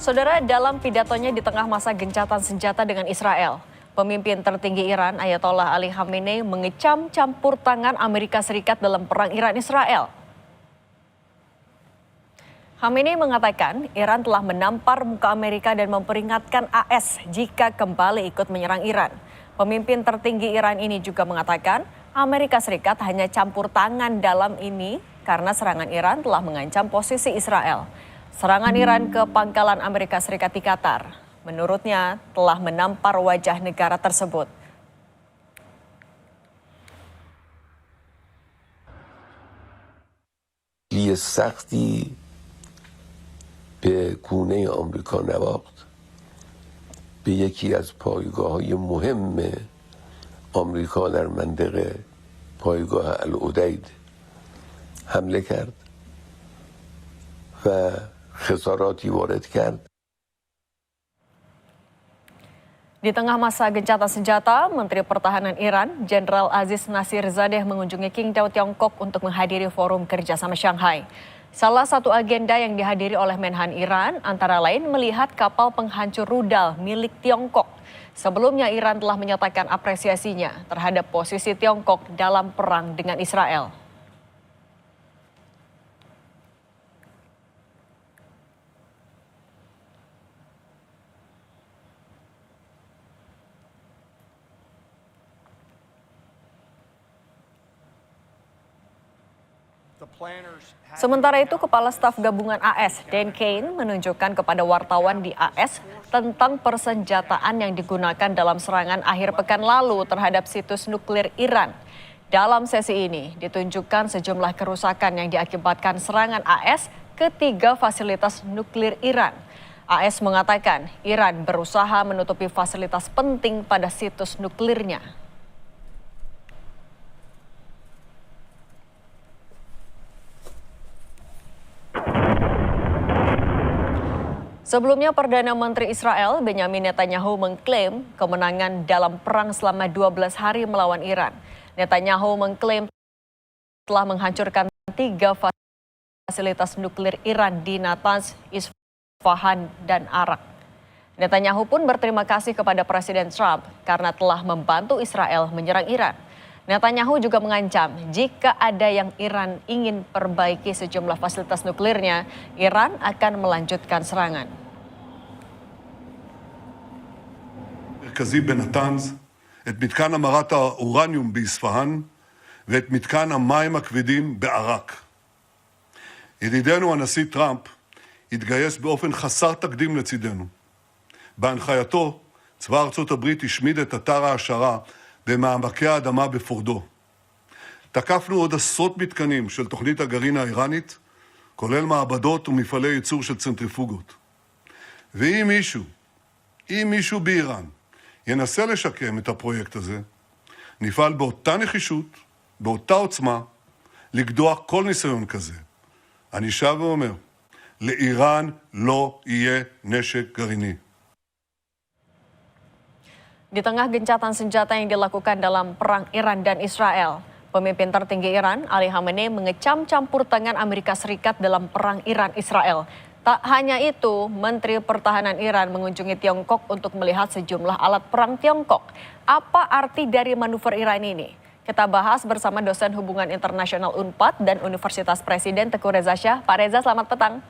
Saudara, dalam pidatonya di tengah masa gencatan senjata dengan Israel, pemimpin tertinggi Iran Ayatollah Ali Khamenei mengecam campur tangan Amerika Serikat dalam perang Iran-Israel. Khamenei mengatakan Iran telah menampar muka Amerika dan memperingatkan AS jika kembali ikut menyerang Iran. Pemimpin tertinggi Iran ini juga mengatakan Amerika Serikat hanya campur tangan dalam ini karena serangan Iran telah mengancam posisi Israel. Serangan Iran ke pangkalan Amerika Serikat di Qatar, menurutnya telah menampar wajah negara tersebut. سختی به گونه آمریکا نواخت، به یکی از پایگاه‌های مهم آمریکا در منطقه پایگاه العدید حمله کرد و خساراتی وارد کرد. Di tengah masa gencatan senjata, Menteri Pertahanan Iran, Jenderal Aziz Nasirzadeh mengunjungi Qingdao, Tiongkok untuk menghadiri forum kerjasama Shanghai. Salah satu agenda yang dihadiri oleh Menhan Iran antara lain melihat kapal penghancur rudal milik Tiongkok. Sebelumnya Iran telah menyatakan apresiasinya terhadap posisi Tiongkok dalam perang dengan Israel. Sementara itu, Kepala Staf Gabungan AS, Dan Kane, menunjukkan kepada wartawan di AS tentang persenjataan yang digunakan dalam serangan akhir pekan lalu terhadap situs nuklir Iran. Dalam sesi ini, ditunjukkan sejumlah kerusakan yang diakibatkan serangan AS ke 3 fasilitas nuklir Iran. AS mengatakan Iran berusaha menutupi fasilitas penting pada situs nuklirnya. Sebelumnya, Perdana Menteri Israel Benyamin Netanyahu mengklaim kemenangan dalam perang selama 12 hari melawan Iran. Netanyahu mengklaim telah menghancurkan 3 fasilitas nuklir Iran di Natanz, Isfahan, dan Arak. Netanyahu pun berterima kasih kepada Presiden Trump karena telah membantu Israel menyerang Iran. Netanyahu juga mengancam jika ada yang Iran ingin perbaiki sejumlah fasilitas nuklirnya, Iran akan melanjutkan serangan. מרכזי בנתנז, את מתקן המרת האורניום באספהאן ואת מתקן המים הכבדים בעראק. ידידנו הנשיא טראמפ התגייס באופן חסר תקדים לצידנו. בהנחייתו, צבא ארצות הברית השמיד את אתר ההעשרה במעמקי האדמה בפורדו. תקפנו עוד עשרות מתקנים של תוכנית הגרעין האיראנית, כולל מעבדות ומפעלי ייצור של צנטריפוגות. ואם מישהו באיראן ינסה לשקם את הפרויקט הזה, נפעל באותה נחישות, באותה עוצמה, לגדוע כל ניסיון כזה. אני שב ואומר, לאיראן לא יהיה נשק גרעיני. Di tengah gencatan senjata yang dilakukan dalam perang Iran dan Israel, pemimpin tertinggi Iran, Ali Khamenei, mengecam campur tangan Amerika Serikat dalam perang Iran-Israel. Tak hanya itu, Menteri Pertahanan Iran mengunjungi Tiongkok untuk melihat sejumlah alat perang Tiongkok. Apa arti dari manuver Iran ini? Kita bahas bersama dosen Hubungan Internasional UNPAD dan Universitas Presiden Teguh Reza Shah. Pak Reza, selamat petang.